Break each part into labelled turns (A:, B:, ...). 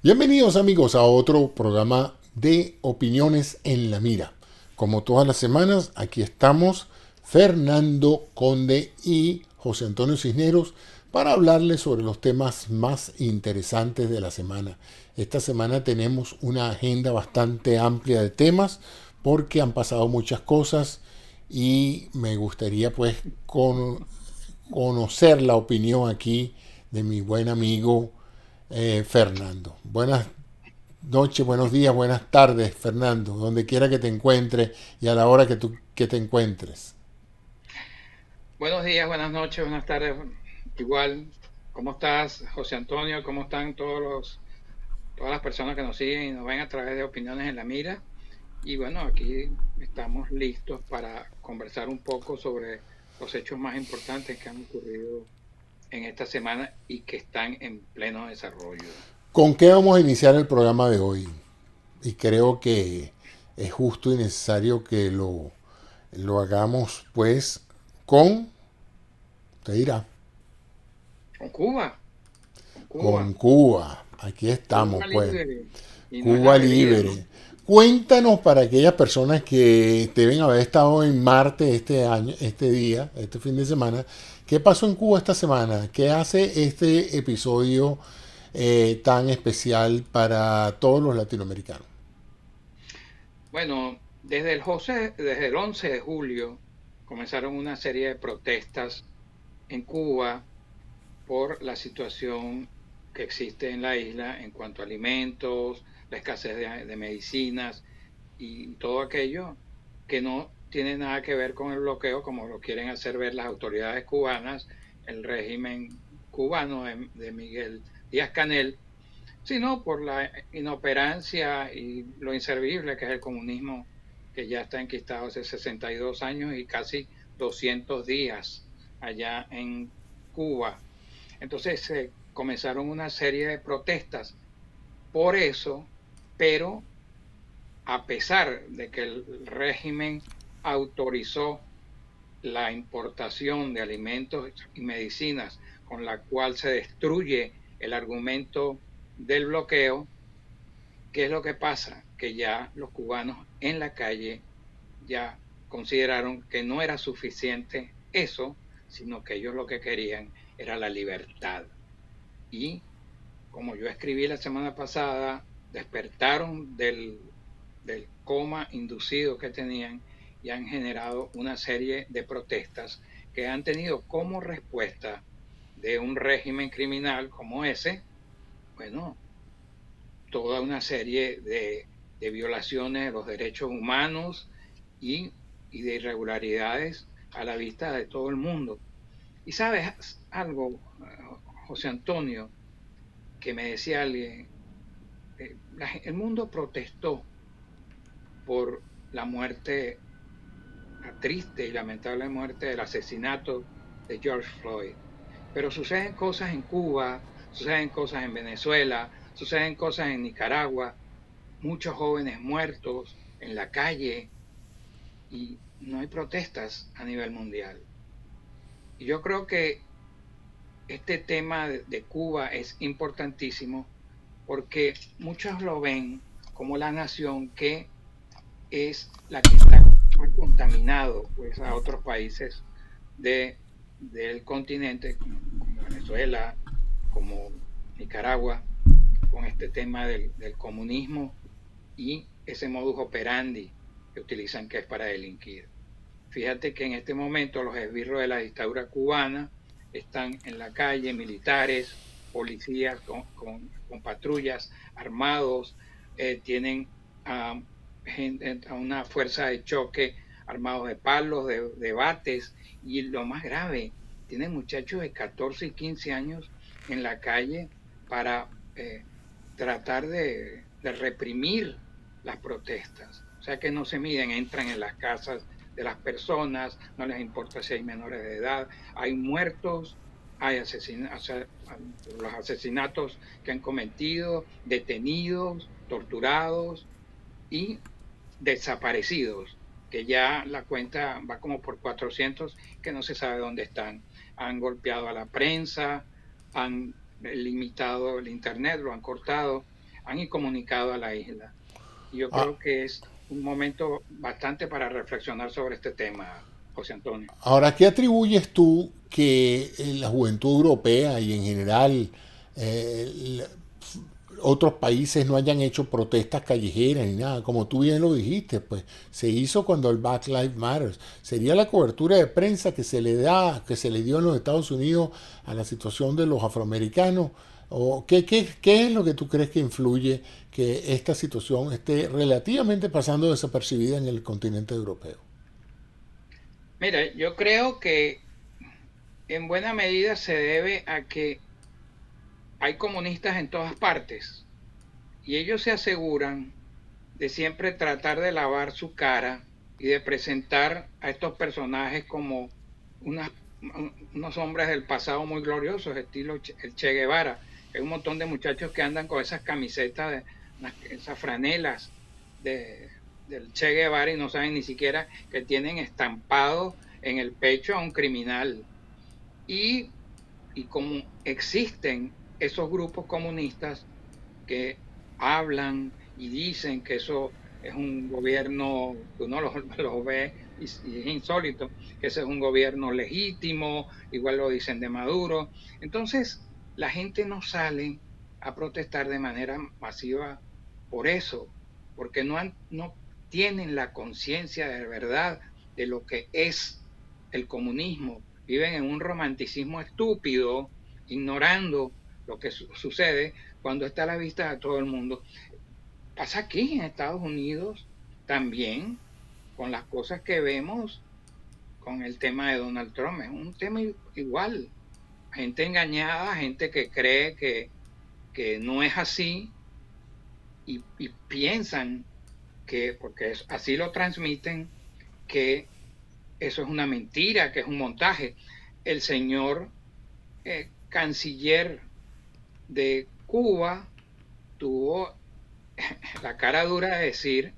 A: Bienvenidos amigos a otro programa de Opiniones en la Mira. Como todas las semanas, aquí estamos Fernando Conde y José Antonio Cisneros para hablarles sobre los temas más interesantes de la semana. Esta semana tenemos una agenda bastante amplia de temas porque han pasado muchas cosas y me gustaría pues conocer la opinión aquí de mi buen amigo Fernando. Buenas noches, buenos días, buenas tardes, Fernando, donde quiera que te encuentres y a la hora que te encuentres.
B: Buenos días, buenas noches, buenas tardes. Igual, ¿cómo estás, José Antonio? ¿Cómo están todas las personas que nos siguen y nos ven a través de Opiniones en la Mira? Y bueno, aquí estamos listos para conversar un poco sobre los hechos más importantes que han ocurrido en esta semana y que están en pleno desarrollo.
A: ¿Con qué vamos a iniciar el programa de hoy? Y creo que es justo y necesario que lo hagamos pues con, te dirá,
B: Con Cuba, con
A: con
B: Cuba,
A: Cuba. Aquí estamos
B: Cuba
A: pues.
B: libre. Y no es la
A: Cuba
B: bebida, ¿no?
A: Libre. Cuéntanos para aquellas personas que deben haber estado en Marte este año, este día, este fin de semana, ¿qué pasó en Cuba esta semana? ¿Qué hace este episodio tan especial para todos los latinoamericanos?
B: Bueno, desde el 11 de julio comenzaron una serie de protestas en Cuba por la situación que existe en la isla en cuanto a alimentos, la escasez de medicinas y todo aquello que no tiene nada que ver con el bloqueo como lo quieren hacer ver las autoridades cubanas, el régimen cubano de Miguel Díaz Canel, sino por la inoperancia y lo inservible que es el comunismo que ya está enquistado hace 62 años y casi 200 días allá en Cuba. Entonces se comenzaron una serie de protestas por eso, pero a pesar de que el régimen autorizó la importación de alimentos y medicinas con la cual se destruye el argumento del bloqueo, ¿qué es lo que pasa? Que ya los cubanos en la calle ya consideraron que no era suficiente eso, sino que ellos lo que querían era la libertad. Y como yo escribí la semana pasada, despertaron del coma inducido que tenían y han generado una serie de protestas que han tenido como respuesta de un régimen criminal como ese, bueno, toda una serie de violaciones de los derechos humanos y, y de irregularidades a la vista de todo el mundo. Y sabes algo, José Antonio, que me decía alguien, el mundo protestó por la muerte, la triste y lamentable muerte del asesinato de George Floyd. Pero suceden cosas en Cuba, suceden cosas en Venezuela, suceden cosas en Nicaragua, muchos jóvenes muertos en la calle y no hay protestas a nivel mundial. Y yo creo que este tema de Cuba es importantísimo porque muchos lo ven como la nación que es la que está contaminado pues, a otros países de, del continente, como Venezuela, como Nicaragua, con este tema del comunismo y ese modus operandi que utilizan que es para delinquir. Fíjate que en este momento los esbirros de la dictadura cubana están en la calle, militares, policías con patrullas armados, tienen a, a una fuerza de choque armados de palos, de bates, y lo más grave, tienen muchachos de 14 y 15 años en la calle para tratar de reprimir las protestas. O sea que no se miden, entran en las casas de las personas, no les importa si hay menores de edad, hay muertos, hay asesinatos, los asesinatos que han cometido, detenidos, torturados y desaparecidos, que ya la cuenta va como por 400 que no se sabe dónde están. Han golpeado a la prensa, han limitado el Internet, lo han cortado, han incomunicado a la isla. Y yo
A: Ah,
B: creo que es un momento bastante para reflexionar sobre este tema, José Antonio.
A: ahora, ¿qué atribuyes tú que la juventud europea y en general eh, otros países no hayan hecho protestas callejeras ni nada? Como tú bien lo dijiste, pues se hizo cuando el Black Lives Matter. ¿Sería la cobertura de prensa que se le da, que se le dio en los Estados Unidos a la situación de los afroamericanos? ¿O qué es lo que tú crees que influye que esta situación esté relativamente pasando desapercibida en el continente europeo?
B: Mira, yo creo que en buena medida se debe a que hay comunistas en todas partes y ellos se aseguran de siempre tratar de lavar su cara y de presentar a estos personajes como unas, unos hombres del pasado muy gloriosos, estilo el Che Guevara. Hay un montón de muchachos que andan con esas camisetas, esas franelas de, del Che Guevara y no saben ni siquiera que tienen estampado en el pecho a un criminal. Y, y como existen esos grupos comunistas que hablan y dicen que eso es un gobierno, que uno lo ve y es insólito, que ese es un gobierno legítimo, igual lo dicen de Maduro. Entonces, la gente no sale a protestar de manera masiva por eso, porque no tienen la conciencia de verdad de lo que es el comunismo. Viven en un romanticismo estúpido, ignorando lo que sucede cuando está a la vista de todo el mundo. Pasa aquí en Estados Unidos también con las cosas que vemos con el tema de Donald Trump. Es un tema igual. Gente engañada, gente que cree que no es así y piensan que, porque así lo transmiten, que eso es una mentira, que es un montaje. El señor canciller de Cuba tuvo la cara dura de decir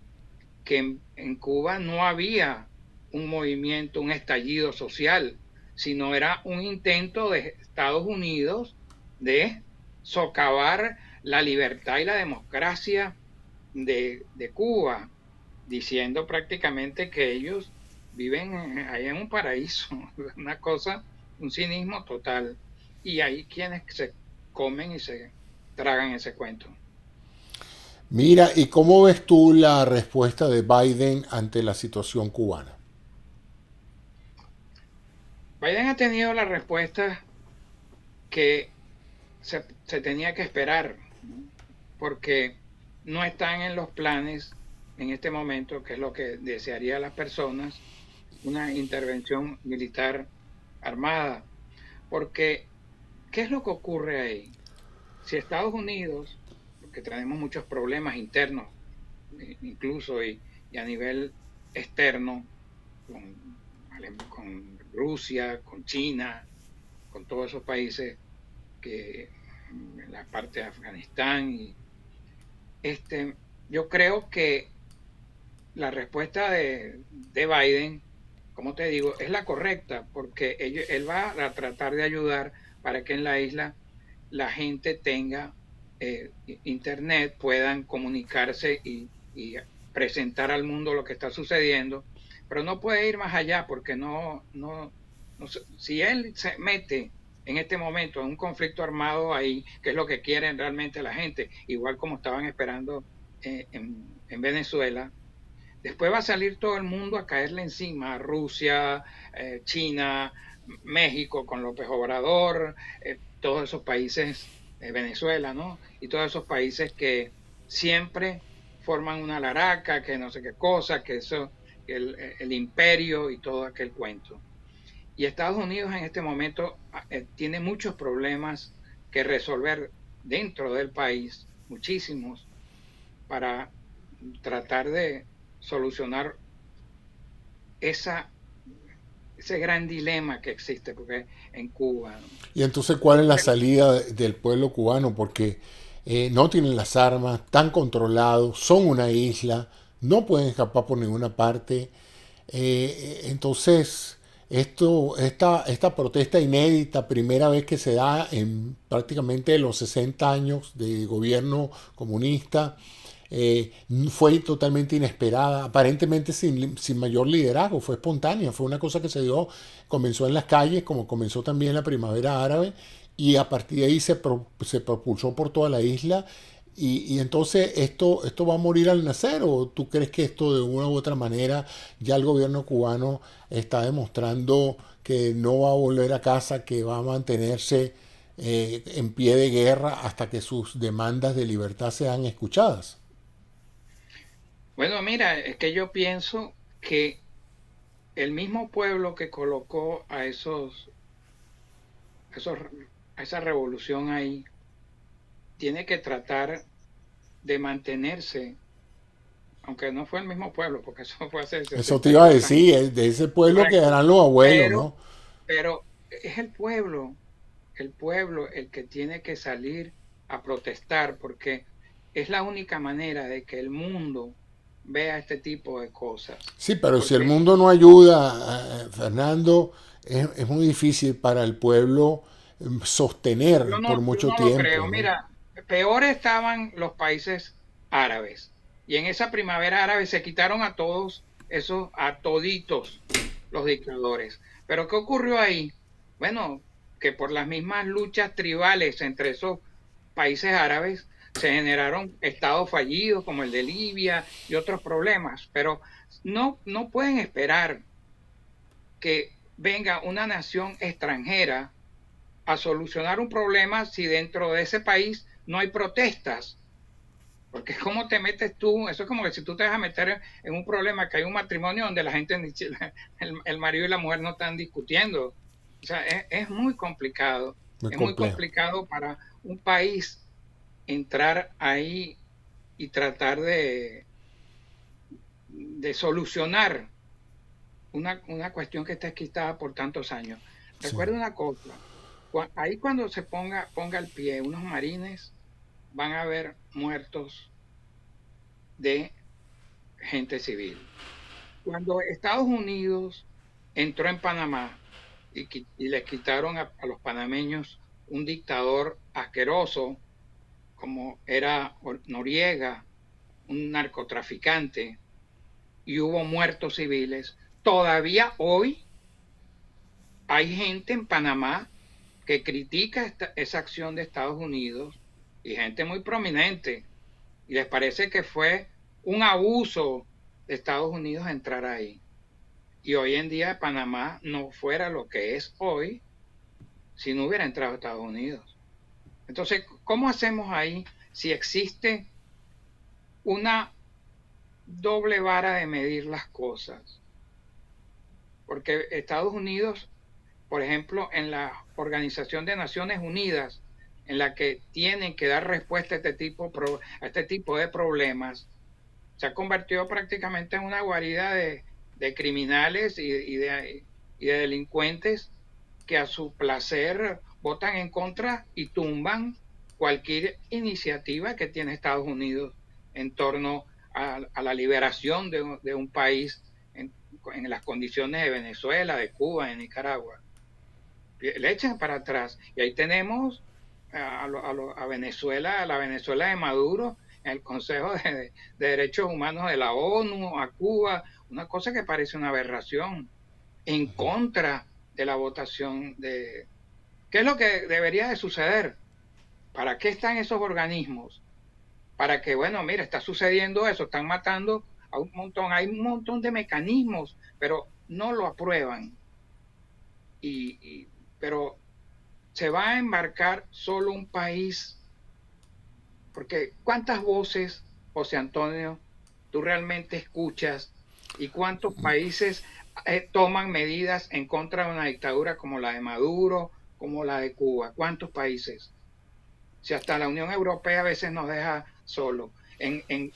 B: que en Cuba no había un movimiento, un estallido social, sino era un intento de Estados Unidos de socavar la libertad y la democracia de Cuba, diciendo prácticamente que ellos viven ahí en un paraíso, una cosa, un cinismo total. Y hay quienes se comen y se tragan ese cuento.
A: Mira, ¿y cómo ves tú la respuesta de Biden ante la situación cubana?
B: Biden ha tenido la respuesta que se tenía que esperar, ¿no? Porque no están en los planes en este momento, que es lo que desearían las personas, una intervención militar armada. Porque, ¿qué es lo que ocurre ahí? Si Estados Unidos, porque tenemos muchos problemas internos, incluso y a nivel externo, con, con Rusia, con China, con todos esos países que en la parte de Afganistán y yo creo que la respuesta de Biden, como te digo, es la correcta, porque él va a tratar de ayudar para que en la isla la gente tenga internet, puedan comunicarse y presentar al mundo lo que está sucediendo, pero no puede ir más allá porque no si él se mete en este momento en un conflicto armado ahí, que es lo que quieren realmente la gente, igual como estaban esperando en Venezuela, después va a salir todo el mundo a caerle encima, Rusia, China, México con López Obrador, todos esos países, Venezuela, ¿no? Y todos esos países que siempre forman una laraca, que no sé qué cosa, que eso, el imperio y todo aquel cuento. Y Estados Unidos en este momento tiene muchos problemas que resolver dentro del país, muchísimos, para tratar de solucionar esa, ese gran dilema que existe porque en Cuba, ¿no?
A: Y entonces, ¿cuál es la salida del pueblo cubano? Porque no tienen las armas, están controlados, son una isla, no pueden escapar por ninguna parte. Entonces, esta protesta inédita, primera vez que se da en prácticamente los 60 años de gobierno comunista, fue totalmente inesperada, aparentemente sin mayor liderazgo, fue espontánea, fue una cosa que se dio, comenzó en las calles, como comenzó también la primavera árabe, y a partir de ahí se propulsó por toda la isla. Y entonces esto va a morir al nacer, ¿o tú crees que esto de una u otra manera ya el gobierno cubano está demostrando que no va a volver a casa, que va a mantenerse en pie de guerra hasta que sus demandas de libertad sean escuchadas?
B: Bueno, mira, es que yo pienso que el mismo pueblo que colocó esos, a esa revolución ahí, tiene que tratar de mantenerse, aunque no fue el mismo pueblo, porque eso fue hace
A: Eso te iba a
B: 62 años.
A: decir, es de ese pueblo que
B: Correcto.
A: eran los abuelos,
B: Pero,
A: ¿no?
B: pero es el pueblo el que tiene que salir a protestar, porque es la única manera de que el mundo vea este tipo de cosas.
A: Sí, pero si el
B: Porque
A: mundo no ayuda, Fernando, es muy difícil para el pueblo sostener por
B: yo
A: mucho
B: no lo
A: tiempo,
B: creo.
A: ¿no?
B: Mira, peor estaban los países árabes. Y en esa primavera árabe se quitaron a todos esos, a toditos los dictadores. Pero ¿qué ocurrió ahí? Bueno, que por las mismas luchas tribales entre esos países árabes se generaron estados fallidos como el de Libia y otros problemas. Pero no pueden esperar que venga una nación extranjera a solucionar un problema si dentro de ese país no hay protestas. Porque ¿cómo te metes tú? Eso es como que si tú te vas a meter en un problema, que hay un matrimonio donde la gente, el marido y la mujer no están discutiendo. O sea, es muy complicado.
A: Muy
B: Es muy
A: complejo.
B: complicado para un país entrar ahí y tratar de solucionar una cuestión que está quitada por tantos años.
A: Sí.
B: Recuerda una cosa, ahí cuando se ponga el pie unos marines, van a haber muertos de gente civil. Cuando Estados Unidos entró en Panamá y les quitaron a los panameños un dictador asqueroso como era Noriega, un narcotraficante, y hubo muertos civiles, todavía hoy hay gente en Panamá que critica esa acción de Estados Unidos y gente muy prominente y les parece que fue un abuso de Estados Unidos entrar ahí. Y hoy en día Panamá no fuera lo que es hoy si no hubiera entrado Estados Unidos. Entonces, ¿cómo hacemos ahí si existe una doble vara de medir las cosas? Porque Estados Unidos, por ejemplo, en la Organización de Naciones Unidas, en la que tienen que dar respuesta a este tipo de problemas, se ha convertido prácticamente en una guarida de criminales y de delincuentes que a su placer votan en contra y tumban cualquier iniciativa que tiene Estados Unidos en torno a la liberación de un país en las condiciones de Venezuela, de Cuba, de Nicaragua. Le echan para atrás. Y ahí tenemos a Venezuela, a la Venezuela de Maduro, en el Consejo de Derechos Humanos de la ONU, a Cuba, una cosa que parece una aberración, en contra de la votación de... ¿Qué es lo que debería de suceder? ¿Para qué están esos organismos? Para que, bueno, mira, está sucediendo eso, están matando a un montón, hay un montón de mecanismos, pero no lo aprueban. Pero se va a embarcar solo un país, porque ¿cuántas voces, José Antonio, tú realmente escuchas y cuántos países toman medidas en contra de una dictadura como la de Maduro, como la de Cuba? ¿Cuántos países? Si hasta la Unión Europea a veces nos deja solo. En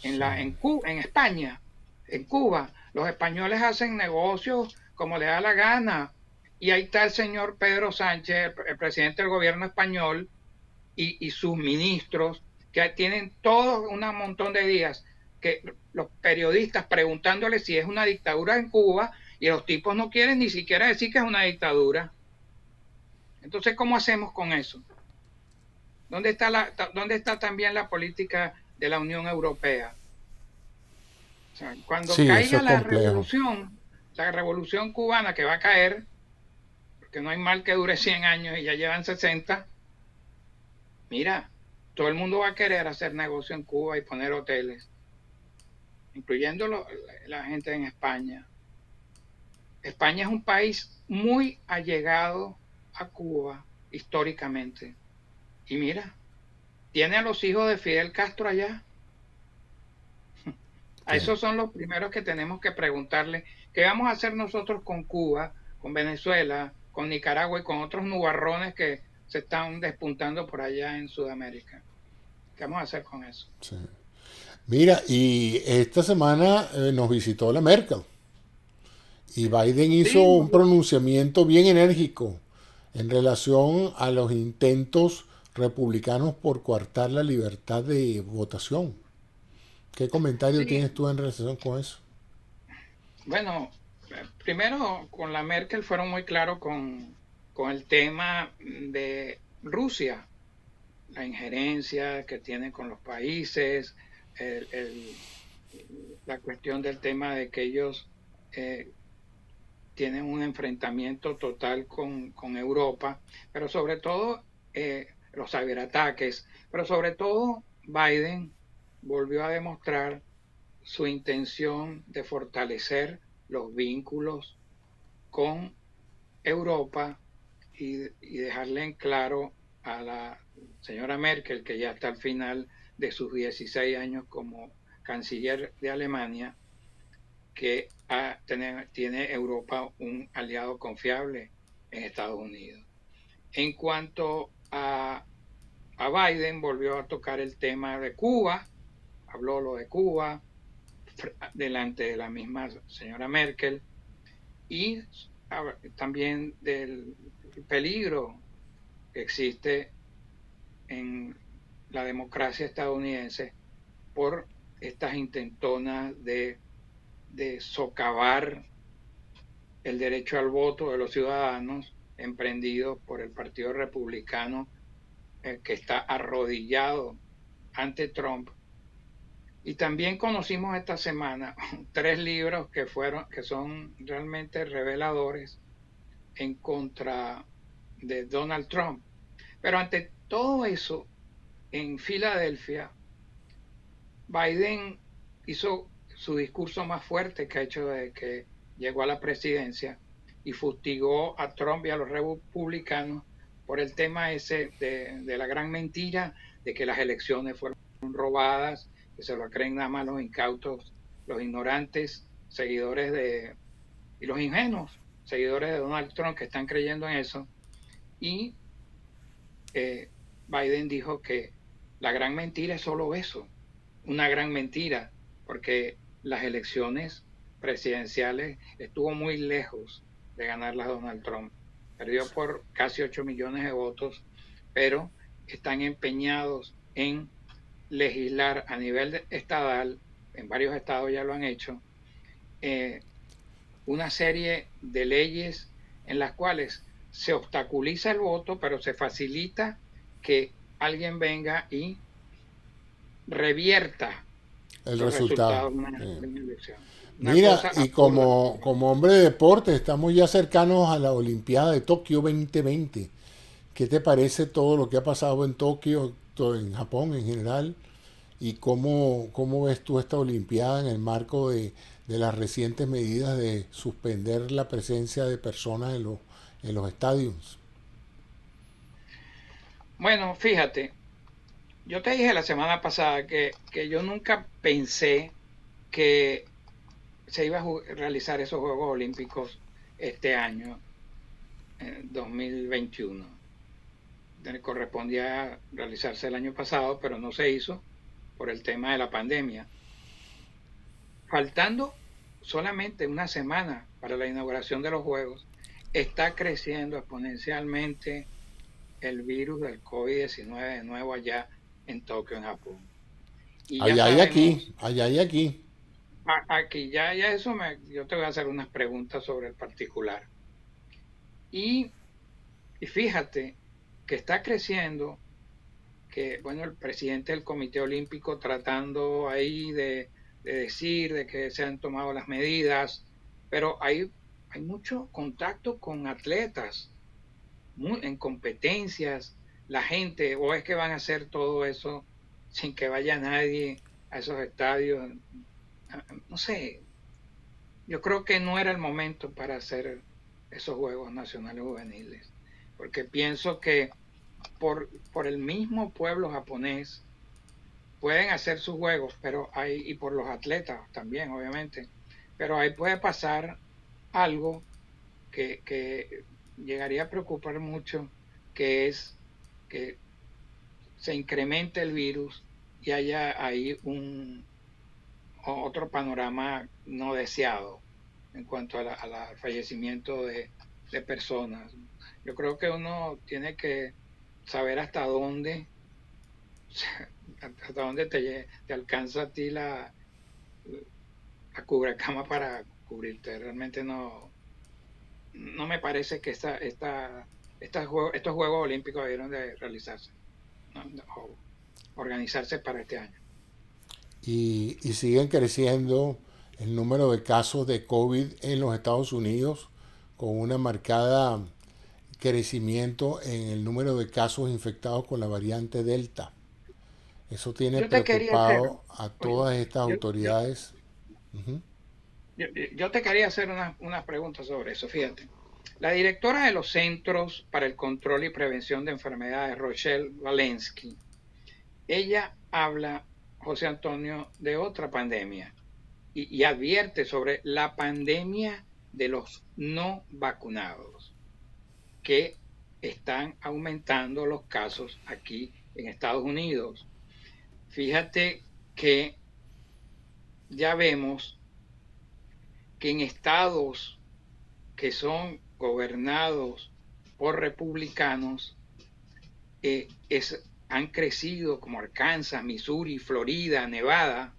B: España, en Cuba, los españoles hacen negocios como les da la gana. Y ahí está el señor Pedro Sánchez, el presidente del gobierno español, y sus ministros, que tienen todo un montón de días que los periodistas preguntándole si es una dictadura en Cuba Y los tipos no quieren ni siquiera decir que es una dictadura. Entonces, ¿cómo hacemos con eso? ¿Dónde está también la política de la Unión Europea? O sea, cuando
A: Sí, eso
B: caiga
A: es complejo.
B: la revolución cubana que va a caer, porque no hay mal que dure 100 años y ya llevan 60, mira, todo el mundo va a querer hacer negocio en Cuba y poner hoteles, incluyendo la gente en España. España es un país muy allegado a Cuba históricamente. Y mira, tiene a los hijos de Fidel Castro allá. A
A: Sí.
B: esos son los primeros que tenemos que preguntarle qué vamos a hacer nosotros con Cuba, con Venezuela, con Nicaragua y con otros nubarrones que se están despuntando por allá en Sudamérica. ¿Qué vamos a hacer con eso?
A: Sí. Mira, y esta semana nos visitó la Merkel y Biden hizo
B: Sí,
A: un pronunciamiento bien enérgico en relación a los intentos republicanos por coartar la libertad de votación. ¿Qué comentario
B: sí.
A: tienes tú en relación con eso?
B: Bueno, primero con la Merkel fueron muy claros con el tema de Rusia, la injerencia que tiene con los países, el, el, la cuestión del tema de que ellos eh, tienen un enfrentamiento total con Europa, pero sobre todo los ciberataques, pero sobre todo Biden volvió a demostrar su intención de fortalecer los vínculos con Europa y dejarle en claro a la señora Merkel, que ya está al final de sus 16 años como canciller de Alemania, que tiene Europa un aliado confiable en Estados Unidos. En cuanto a Biden, volvió a tocar el tema de Cuba, habló lo de Cuba delante de la misma señora Merkel y también del peligro que existe en la democracia estadounidense por estas intentonas de socavar el derecho al voto de los ciudadanos emprendidos por el Partido Republicano que está arrodillado ante Trump. Y también conocimos esta semana 3 libros que son realmente reveladores en contra de Donald Trump. Pero ante todo eso, en Filadelfia, Biden hizo su discurso más fuerte que ha hecho desde que llegó a la presidencia y fustigó a Trump y a los republicanos por el tema ese de la gran mentira de que las elecciones fueron robadas, que se lo creen nada más los incautos, los ignorantes, seguidores y los ingenuos, seguidores de Donald Trump que están creyendo en eso. Y Biden dijo que la gran mentira es solo eso, una gran mentira, porque las elecciones presidenciales estuvo muy lejos de ganarlas Donald Trump. Perdió por casi 8 millones de votos, pero están empeñados en legislar a nivel estatal, en varios estados ya lo han hecho, eh, una serie de leyes en las cuales se obstaculiza el voto, pero se facilita que alguien venga y revierta
A: El
B: los
A: resultado.
B: resultados de
A: Sí.
B: una elección. Una
A: Mira,
B: cosa
A: y
B: absurda.
A: como hombre de deporte, estamos ya cercanos a la Olimpiada de Tokio 2020. ¿Qué te parece todo lo que ha pasado en Tokio, en Japón en general? ¿Y cómo ves tú esta Olimpiada en el marco de las recientes medidas de suspender la presencia de personas en los estadios?
B: Bueno, fíjate, yo te dije la semana pasada que yo nunca pensé que se iba a realizar esos Juegos Olímpicos este año, en 2021. Correspondía realizarse el año pasado, pero no se hizo por el tema de la pandemia. Faltando solamente una semana para la inauguración de los Juegos, está creciendo exponencialmente el virus del COVID-19 de nuevo allá en Tokio, en Japón. Y ya
A: Allá y aquí,
B: sabemos,
A: allá y aquí.
B: aquí ya yo te voy a hacer unas preguntas sobre el particular. Y, y fíjate que está creciendo, que bueno, el presidente del Comité Olímpico tratando ahí de decir de que se han tomado las medidas, pero hay mucho contacto con atletas en competencias, la gente, o es que van a hacer todo eso sin que vaya nadie a esos estadios. No sé, yo creo que no era el momento para hacer esos Juegos Nacionales Juveniles, porque pienso que por el mismo pueblo japonés pueden hacer sus juegos, pero hay, y por los atletas también, obviamente, pero ahí puede pasar algo que llegaría a preocupar mucho, que es que se incremente el virus y haya ahí otro panorama no deseado en cuanto al fallecimiento de personas. Yo creo que uno tiene que saber hasta dónde te alcanza a ti la cubrecama para cubrirte. Realmente no me parece que estos Juegos Olímpicos debieron de realizarse, o organizarse para este año.
A: Y siguen creciendo el número de casos de COVID en los Estados Unidos, con una marcada crecimiento en el número de casos infectados con la variante Delta. Eso tiene
B: Yo te quería hacer,
A: preocupado a
B: oye,
A: todas estas
B: yo, yo,
A: autoridades. Ujú.
B: yo te quería hacer unas preguntas sobre eso. Fíjate, la directora de los Centros para el Control y Prevención de Enfermedades, Rochelle Walensky, ella habla, José Antonio, de otra pandemia y advierte sobre la pandemia de los no vacunados, que están aumentando los casos aquí en Estados Unidos. Fíjate que ya vemos que en estados que son gobernados por republicanos han crecido, como Arkansas, Missouri, Florida, Nevada,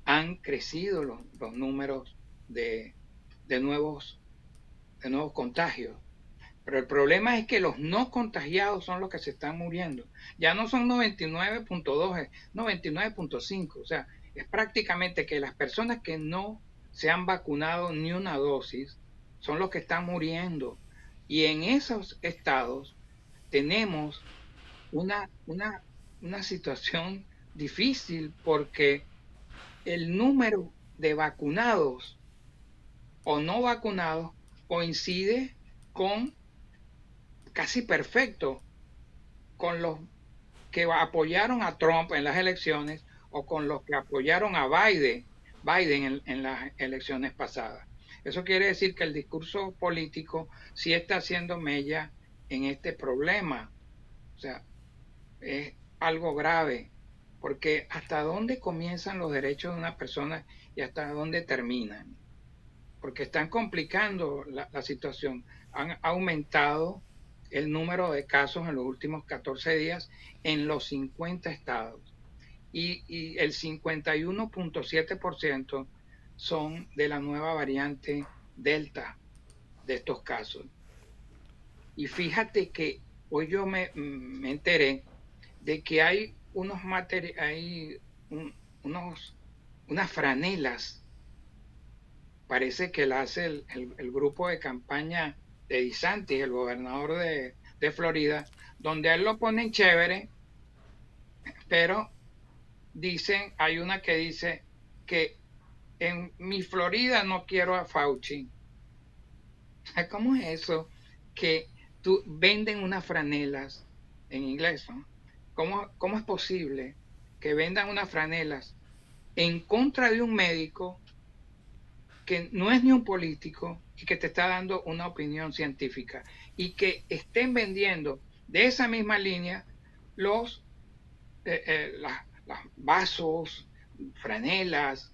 B: han crecido los números de nuevos, de nuevos contagios. Pero el problema es que los no contagiados son los que se están muriendo. Ya no son 99.2, 99.5. O sea, es prácticamente que las personas que no se han vacunado ni una dosis son los que están muriendo. Y en esos estados tenemos una, una, una situación difícil porque el número de vacunados o no vacunados coincide con casi perfecto con los que apoyaron a Trump en las elecciones o con los que apoyaron a Biden en las elecciones pasadas. Eso quiere decir que el discurso político sí está haciendo mella en este problema. O sea, es algo grave, porque hasta dónde comienzan los derechos de una persona y hasta dónde terminan, porque están complicando la situación. Han aumentado el número de casos en los últimos 14 días en los 50 estados y el 51.7% son de la nueva variante Delta de estos casos. Y fíjate que hoy yo me enteré de que hay hay un, unos, unas franelas, parece que la hace el grupo de campaña de DeSantis, el gobernador de Florida, donde a él lo ponen chévere, pero hay una que dice que en mi Florida no quiero a Fauci. ¿Cómo es eso? Que tú venden unas franelas en inglés, ¿no? ¿Cómo es posible que vendan unas franelas en contra de un médico que no es ni un político y que te está dando una opinión científica y que estén vendiendo de esa misma línea los vasos, franelas,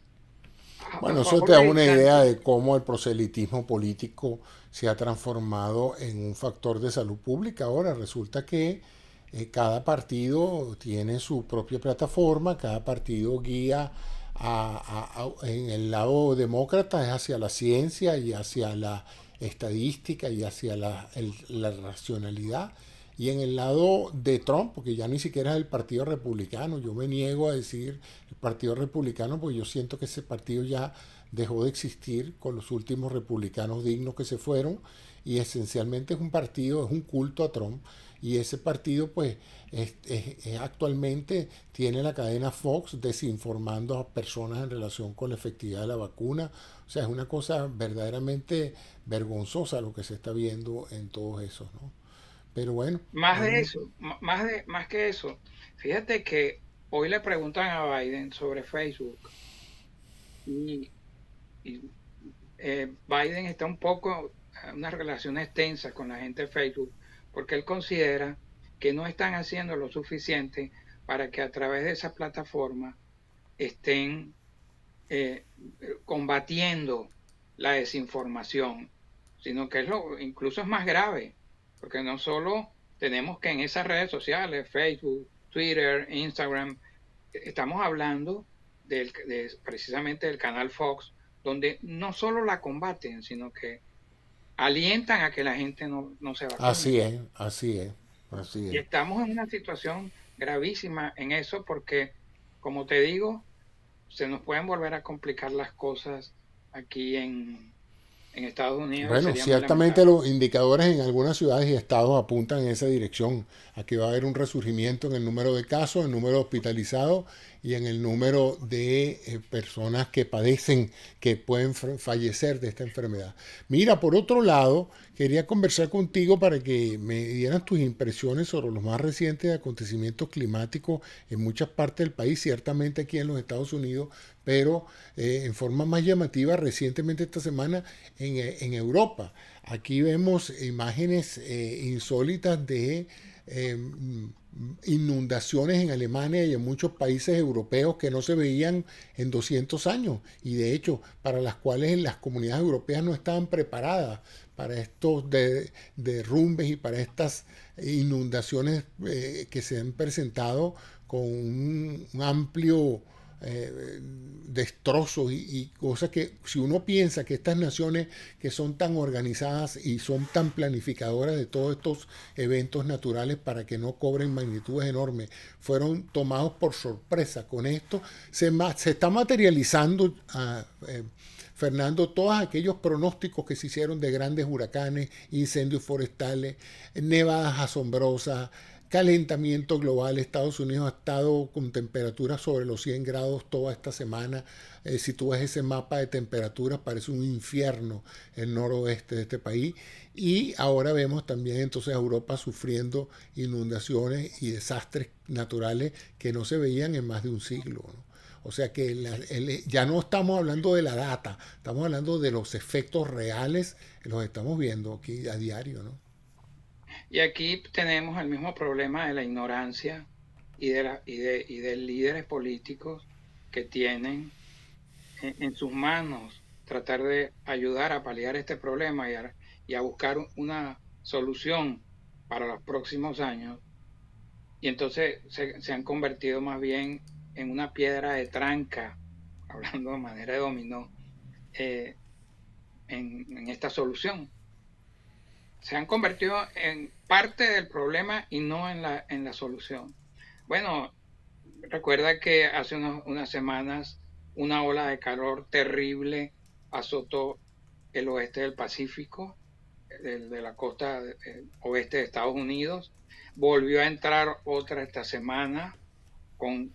B: a
A: Bueno, eso te
B: favor
A: da
B: de
A: una idea
B: DeSantis?
A: de cómo el proselitismo político se ha transformado en un factor de salud pública. Ahora resulta que cada partido tiene su propia plataforma, cada partido guía en el lado demócrata es hacia la ciencia y hacia la estadística y hacia la racionalidad. Y en el lado de Trump, porque ya ni siquiera es el Partido Republicano, yo me niego a decir el Partido Republicano porque yo siento que ese partido ya dejó de existir con los últimos republicanos dignos que se fueron y esencialmente es un partido, es un culto a Trump y ese partido pues actualmente tiene la cadena Fox desinformando a personas en relación con la efectividad de la vacuna. O sea, es una cosa verdaderamente vergonzosa lo que se está viendo en todos esos, ¿no? Pero bueno,
B: Más de eso, más que eso, fíjate que hoy le preguntan a Biden sobre Facebook y, y, Biden está un poco en unas relaciones tensas con la gente de Facebook porque él considera que no están haciendo lo suficiente para que a través de esa plataforma estén eh, combatiendo la desinformación, sino que incluso es más grave, porque no solo tenemos que en esas redes sociales, Facebook, Twitter, Instagram, estamos hablando precisamente del canal Fox, donde no solo la combaten, sino que alientan a que la gente no se vacune.
A: así es, así es, así
B: Y
A: es.
B: estamos en una situación gravísima en eso porque, como te digo, se nos pueden volver a complicar las cosas aquí en Estados Unidos y
A: Bueno,
B: sería muy
A: ciertamente
B: lamentable.
A: los indicadores en algunas ciudades y estados apuntan en esa dirección, a que va a haber un resurgimiento en el número de casos, en el número de hospitalizados y en el número de personas que padecen, que pueden fallecer de esta enfermedad. Mira, por otro lado, quería conversar contigo para que me dieras tus impresiones sobre los más recientes acontecimientos climáticos en muchas partes del país, ciertamente aquí en los Estados Unidos, pero en forma más llamativa recientemente esta semana en Europa. Aquí vemos imágenes insólitas de eh, inundaciones en Alemania y en muchos países europeos que no se veían en 200 años y de hecho para las cuales las comunidades europeas no estaban preparadas para estos derrumbes y para estas inundaciones que se han presentado con un amplio destrozos y cosas que si uno piensa que estas naciones que son tan organizadas y son tan planificadoras de todos estos eventos naturales para que no cobren magnitudes enormes, fueron tomados por sorpresa con esto, se está materializando Fernando, todos aquellos pronósticos que se hicieron de grandes huracanes, incendios forestales, nevadas asombrosas, calentamiento global. Estados Unidos ha estado con temperaturas sobre los 100 grados toda esta semana. Si tú ves ese mapa de temperaturas, parece un infierno el noroeste de este país. Y ahora vemos también entonces a Europa sufriendo inundaciones y desastres naturales que no se veían en más de un siglo, ¿no? O sea que ya no estamos hablando de la data, estamos hablando de los efectos reales, los estamos viendo aquí a diario, ¿no?
B: Y aquí tenemos el mismo problema de la ignorancia y de líderes políticos que tienen en sus manos tratar de ayudar a paliar este problema y a buscar una solución para los próximos años. Y entonces se han convertido más bien en una piedra de tranca, hablando de manera de dominó, eh, en esta solución. Se han convertido en parte del problema y no en la solución. Bueno, recuerda que hace unas semanas una ola de calor terrible azotó el oeste del Pacífico, de la costa oeste de Estados Unidos. Volvió a entrar otra esta semana con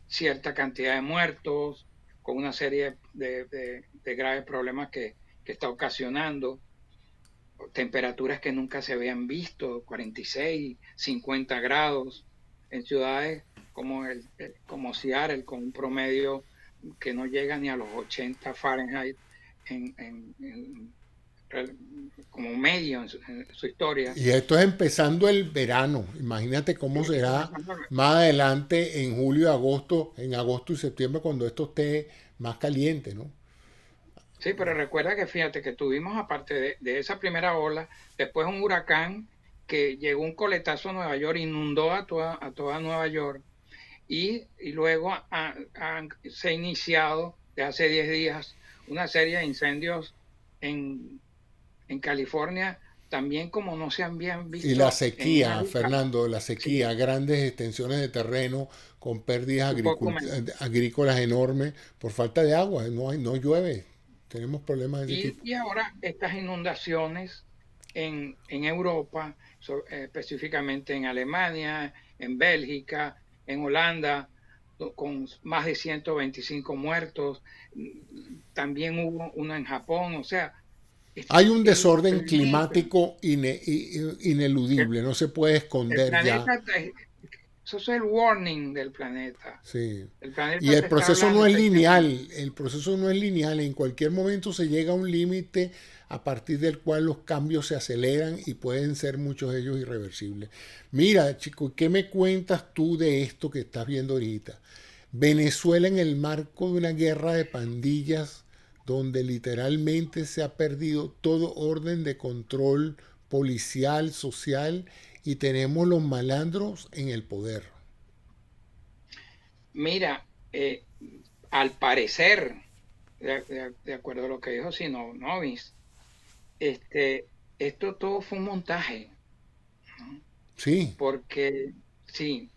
B: cierta cantidad de muertos, con una serie de graves problemas que está ocasionando, temperaturas que nunca se habían visto, 46, 50 grados, en ciudades como Seattle, con un promedio que no llega ni a los 80 Fahrenheit en, en, en, como medio en su historia.
A: Y esto es empezando el verano. Imagínate cómo será más adelante en julio, agosto, en agosto y septiembre cuando esto esté más caliente, ¿no?
B: Sí, pero recuerda que fíjate que tuvimos, aparte de esa primera ola, después un huracán que llegó un coletazo a Nueva York, inundó a toda Nueva York y luego se ha iniciado de hace 10 días una serie de incendios en, en California, también como no se habían
A: Y la
B: visto en una
A: sequía,
B: década.
A: Fernando, la
B: Sí,
A: sequía, grandes extensiones de terreno con pérdidas
B: y poco menos.
A: agrícolas enormes por falta de agua, no llueve, tenemos problemas de ese tipo.
B: Y ahora estas inundaciones en Europa, específicamente en Alemania, en Bélgica, en Holanda, con más de 125 muertos. También hubo uno en Japón. O sea,
A: Hay un
B: el
A: desorden
B: planeta,
A: climático
B: el,
A: ineludible, no se puede
B: el
A: esconder ya.
B: planeta, eso es el warning del planeta.
A: Sí.
B: El
A: Y
B: planeta
A: el
B: te está
A: proceso no
B: hablando,
A: es
B: está diciendo,
A: lineal, el proceso no es lineal, en cualquier momento se llega a un límite a partir del cual los cambios se aceleran y pueden ser muchos de ellos irreversibles. Mira, chico, ¿qué me cuentas tú de esto que estás viendo ahorita? Venezuela en el marco de una guerra de pandillas donde literalmente se ha perdido todo orden de control policial, social y tenemos los malandros en el poder.
B: mira, al parecer, de acuerdo a lo que dijo Sino Novis, este, esto todo fue un montaje, ¿no?
A: Sí,
B: Porque sí,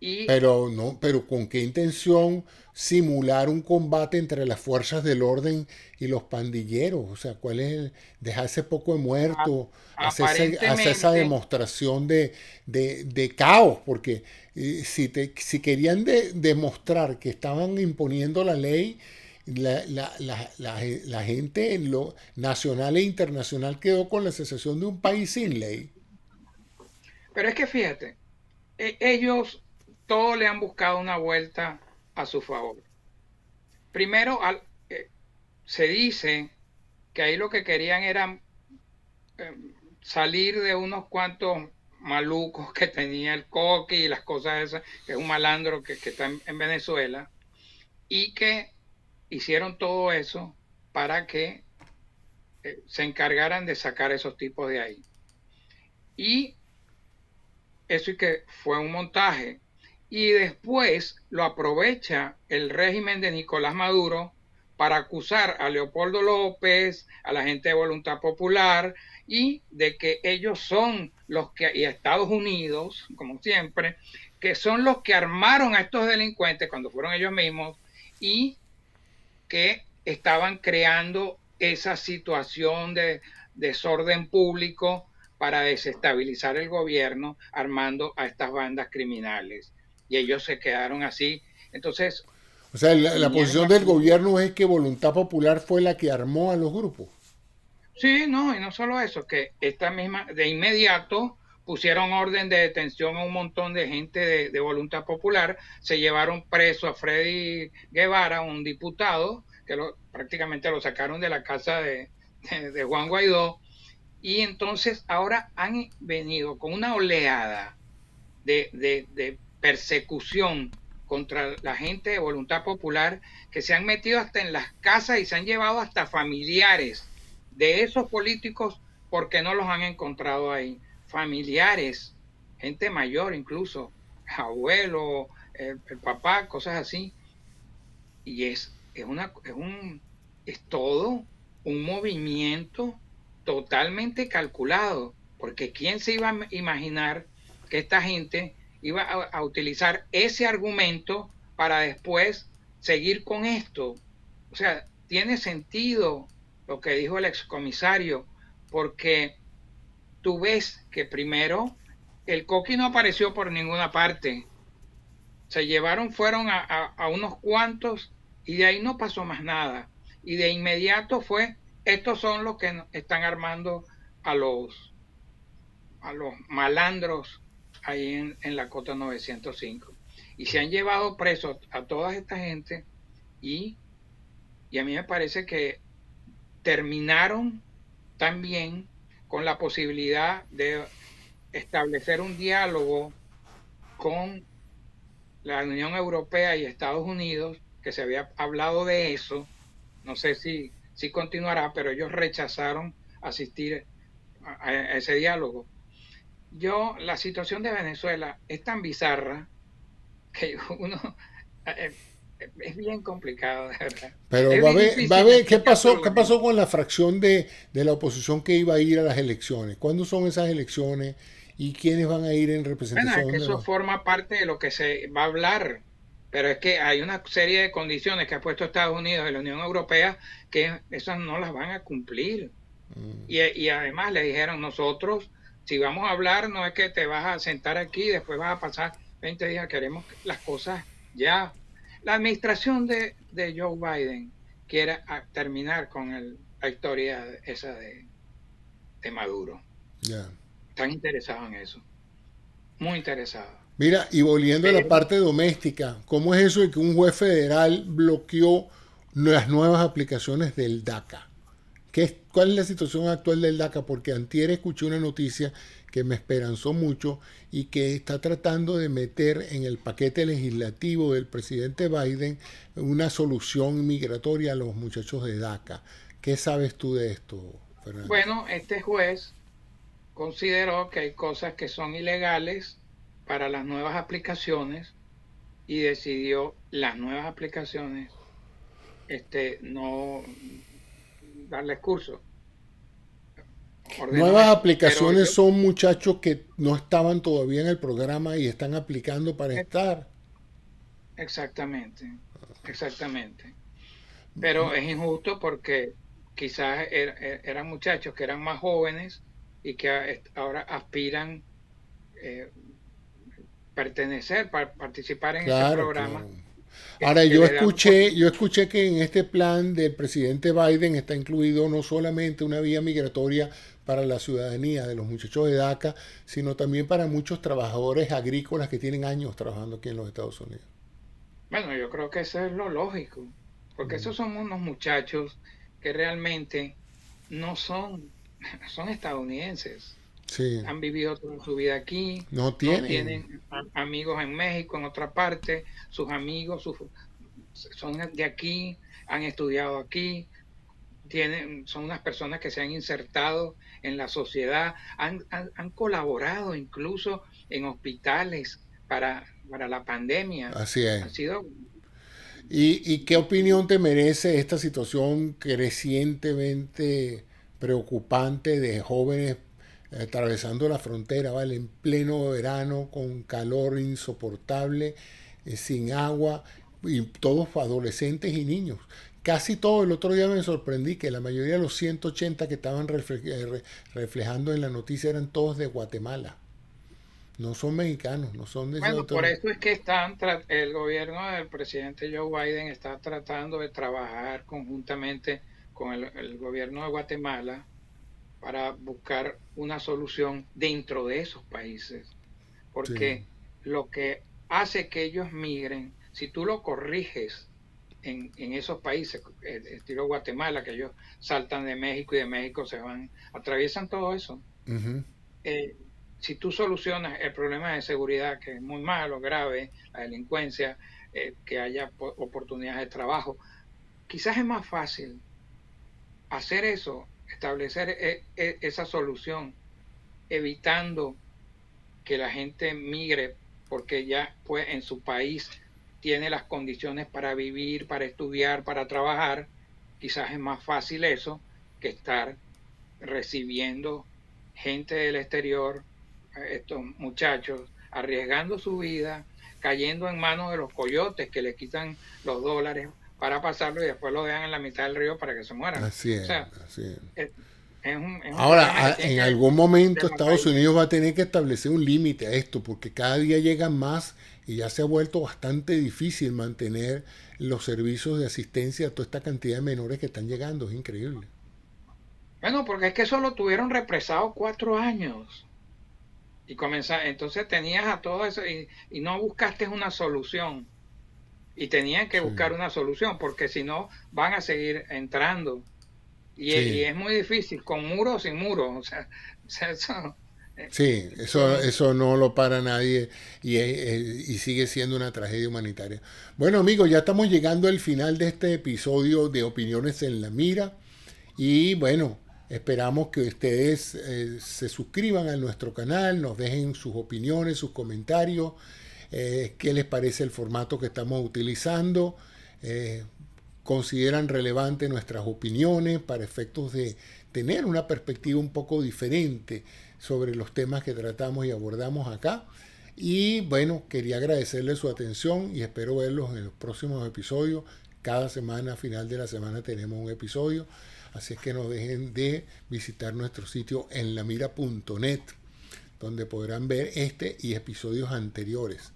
B: y
A: pero no, pero ¿con qué intención simular un combate entre las fuerzas del orden y los pandilleros? O sea, ¿cuál es dejarse poco de
B: a-
A: muerto, hacer esa
B: aparentemente,
A: demostración de caos? Porque si querían demostrar que estaban imponiendo la ley, la gente en lo nacional e internacional quedó con la sensación de un país sin ley.
B: pero es que fíjate, ellos todo le han buscado una vuelta a su favor. Primero, se dice que ahí lo que querían era eh, salir de unos cuantos malucos que tenía el Coqui y las cosas esas, que es un malandro que está en Venezuela, y que hicieron todo eso para que se encargaran de sacar esos tipos de ahí. Y eso y que fue un montaje. Y después lo aprovecha el régimen de Nicolás Maduro para acusar a Leopoldo López, a la gente de Voluntad Popular, y de que ellos son los que, y a Estados Unidos, como siempre, que son los que armaron a estos delincuentes cuando fueron ellos mismos y que estaban creando esa situación de desorden público para desestabilizar el gobierno, armando a estas bandas criminales. Y ellos se quedaron así. Entonces,
A: O sea, la
B: vinieron
A: posición del
B: aquí.
A: gobierno es que Voluntad Popular fue la que armó a los grupos.
B: Sí, no, y no solo eso, que esta misma, de inmediato pusieron orden de detención a un montón de gente de Voluntad Popular, se llevaron preso a Freddy Guevara, un diputado, que prácticamente lo sacaron de la casa de Juan Guaidó, y entonces ahora han venido con una oleada de persecución contra la gente de Voluntad Popular, que se han metido hasta en las casas y se han llevado hasta familiares de esos políticos porque no los han encontrado ahí. Familiares, gente mayor incluso, abuelo, el papá, cosas así. Y es todo un movimiento totalmente calculado, porque ¿quién se iba a imaginar que esta gente iba a utilizar ese argumento para después seguir con esto? O sea, tiene sentido lo que dijo el excomisario, porque tú ves que primero el Coqui no apareció por ninguna parte, se llevaron, fueron a unos cuantos y de ahí no pasó más nada. Y de inmediato fue, estos son los que están armando a a los malandros ahí en la Cota 905. Y se han llevado presos a toda esta gente y, y a mí me parece que terminaron también con la posibilidad de establecer un diálogo con la Unión Europea y Estados Unidos, que se había hablado de eso, no sé si continuará, pero ellos rechazaron asistir a ese diálogo. La situación de Venezuela es tan bizarra que uno eh, es bien complicado, de verdad.
A: Pero
B: Es bien
A: va a
B: difícil
A: ver
B: explicárselo a
A: qué
B: la gente.
A: pasó con la fracción de la oposición que iba a ir a las elecciones. ¿Cuándo son esas elecciones y quiénes van a ir en
B: Bueno, es que
A: representación de
B: eso
A: los...
B: forma parte de lo que se va a hablar, pero es que hay una serie de condiciones que ha puesto Estados Unidos y la Unión Europea que esas no las van a cumplir. Y además le dijeron, nosotros, si vamos a hablar, no es que te vas a sentar aquí y después vas a pasar 20 días, queremos las cosas ya. La administración de Joe Biden quiere terminar con la historia esa de Maduro.
A: Ya.
B: Están interesados en eso, muy interesados.
A: Mira, y volviendo a la
B: Pero,
A: parte doméstica, ¿cómo es eso de que un juez federal bloqueó las nuevas aplicaciones del DACA? ¿Cuál es la situación actual del DACA? Porque antier escuché una noticia que me esperanzó mucho y que está tratando de meter en el paquete legislativo del presidente Biden una solución migratoria a los muchachos de DACA. ¿Qué sabes tú de esto, Fernando?
B: bueno, este juez consideró que hay cosas que son ilegales para las nuevas aplicaciones y decidió las nuevas aplicaciones no darles curso, ordenó
A: Nuevas
B: eso. Pero
A: aplicaciones son muchachos que no estaban todavía en el programa y están aplicando para
B: ex-
A: estar.
B: exactamente. Pero es injusto porque quizás eran muchachos que eran más jóvenes y que ahora aspiran eh, pertenecer, participar en ese
A: Claro,
B: programa
A: claro. Ahora,
B: que les da la
A: yo
B: oportunidad.
A: escuché que en este plan del presidente Biden está incluido no solamente una vía migratoria para la ciudadanía de los muchachos de DACA, sino también para muchos trabajadores agrícolas que tienen años trabajando aquí en los Estados Unidos.
B: Bueno, yo creo que eso es lo lógico, porque esos son unos muchachos que realmente no son, son estadounidenses,
A: Sí,
B: han vivido toda su vida aquí,
A: no
B: no
A: tienen.
B: tienen amigos en México, en otra parte, sus amigos son de aquí, han estudiado aquí, son unas personas que se han insertado en la sociedad, han colaborado incluso en hospitales para la pandemia.
A: Así es.
B: Han sido
A: Y qué opinión te merece esta situación crecientemente preocupante de jóvenes atravesando la frontera, ¿vale? En pleno verano, con calor insoportable, sin agua, y todos adolescentes y niños. Casi todo, el otro día me sorprendí que la mayoría de los 180 que estaban reflejando en la noticia eran todos de Guatemala. No son mexicanos, no son de ese
B: Bueno, por
A: otro.
B: eso es que el gobierno del presidente Joe Biden está tratando de trabajar conjuntamente con el gobierno de Guatemala para buscar una solución dentro de esos países,
A: Sí,
B: porque lo que hace que ellos migren, si tú lo corriges en esos países, estilo Guatemala, que ellos saltan de México y de México se van, atraviesan todo eso,
A: ujú,
B: eh, si tú solucionas el problema de seguridad, que es muy malo, grave, la delincuencia, que haya oportunidades de trabajo, quizás es más fácil hacer eso, establecer esa solución, evitando que la gente migre porque ya pues en su país tiene las condiciones para vivir, para estudiar, para trabajar. Quizás es más fácil eso que estar recibiendo gente del exterior, estos muchachos, arriesgando su vida, cayendo en manos de los coyotes que le quitan los dólares para pasarlo y después lo dejan en la mitad del río para que se mueran.
A: así
B: O
A: es,
B: sea,
A: así es.
B: es, es un problema
A: Ahora,
B: que tiene
A: en
B: que
A: algún momento
B: ver los
A: Estados
B: países.
A: Unidos va a tener que establecer un límite a esto, porque cada día llegan más y ya se ha vuelto bastante difícil mantener los servicios de asistencia a toda esta cantidad de menores que están llegando. Es increíble.
B: Bueno, porque es que eso lo tuvieron represado 4 años. Y entonces tenías a todo eso y no buscaste una solución. Y tenían que
A: Sí,
B: buscar una solución, porque si no, van a seguir entrando. Y
A: sí,
B: es muy difícil, con muro o sin muro. O sea,
A: sí,
B: son,
A: eso no lo para nadie y sigue siendo una tragedia humanitaria. Bueno, amigos, ya estamos llegando al final de este episodio de Opiniones en la Mira. Y bueno, esperamos que ustedes se suscriban a nuestro canal, nos dejen sus opiniones, sus comentarios. qué les parece el formato que estamos utilizando, eh, consideran relevante nuestras opiniones para efectos de tener una perspectiva un poco diferente sobre los temas que tratamos y abordamos acá. Y bueno, quería agradecerles su atención y espero verlos en los próximos episodios. Cada semana, a final de la semana, tenemos un episodio. Así es que no dejen de visitar nuestro sitio enlamira.net, donde podrán ver este y episodios anteriores.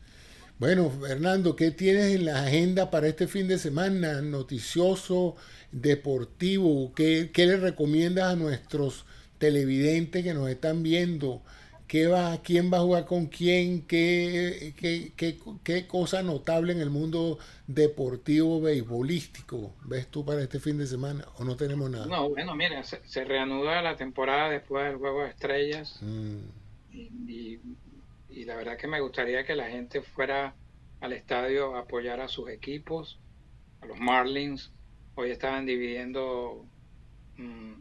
A: Bueno, Fernando, ¿qué tienes en la agenda para este fin de semana? Noticioso, deportivo, ¿qué le recomiendas a nuestros televidentes que nos están viendo? ¿Quién va a jugar con quién? ¿Qué cosa notable en el mundo deportivo beisbolístico ves tú para este fin de semana? ¿O no tenemos nada?
B: No, bueno, mira, se reanuda la temporada después del Juego de Estrellas
A: Mm.
B: y, y- y la verdad que me gustaría que la gente fuera al estadio a apoyar a sus equipos, a los Marlins. Hoy estaban dividiendo mm,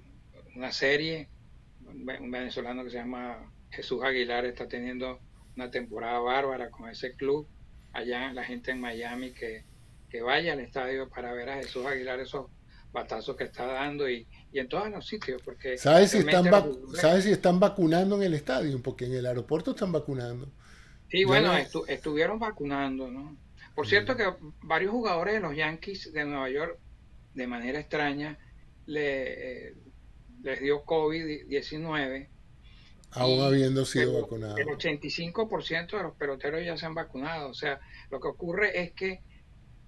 B: una serie, un venezolano que se llama Jesús Aguilar está teniendo una temporada bárbara con ese club. Allá la gente en Miami que vaya al estadio para ver a Jesús Aguilar esos batazos que está dando y en todos los sitios, porque realmente los jugadores,
A: ¿Sabes si están vacunando en el estadio? Porque en el aeropuerto están vacunando.
B: sí,
A: Yo
B: bueno,
A: no he...
B: estuvieron vacunando, ¿no? Por cierto
A: Mm.
B: que varios jugadores de los Yankees de Nueva York, de manera extraña, les dio COVID-19
A: Aún habiendo sido
B: pero el
A: vacunado.
B: 85% de los peloteros ya se han vacunado. O sea, lo que ocurre es que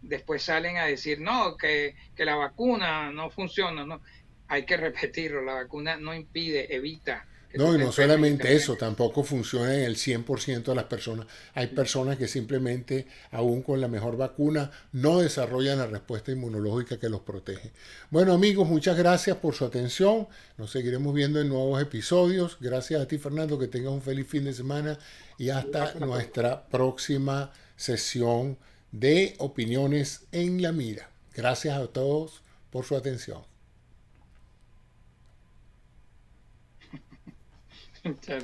B: después salen a decir, no, que la vacuna no funciona, no. Hay que repetirlo, la vacuna no impide, evita que tú
A: No, y
B: te
A: no
B: enfermes y te
A: solamente eso,
B: mueras.
A: tampoco funciona en el 100% de las personas. Hay personas que simplemente, aún con la mejor vacuna, no desarrollan la respuesta inmunológica que los protege. Bueno, amigos, muchas gracias por su atención. Nos seguiremos viendo en nuevos episodios. Gracias a ti, Fernando, que tengas un feliz fin de semana y
B: Igual
A: hasta
B: para todos.
A: nuestra próxima sesión de opiniones en la mira. Gracias a todos por su atención.
B: Chao.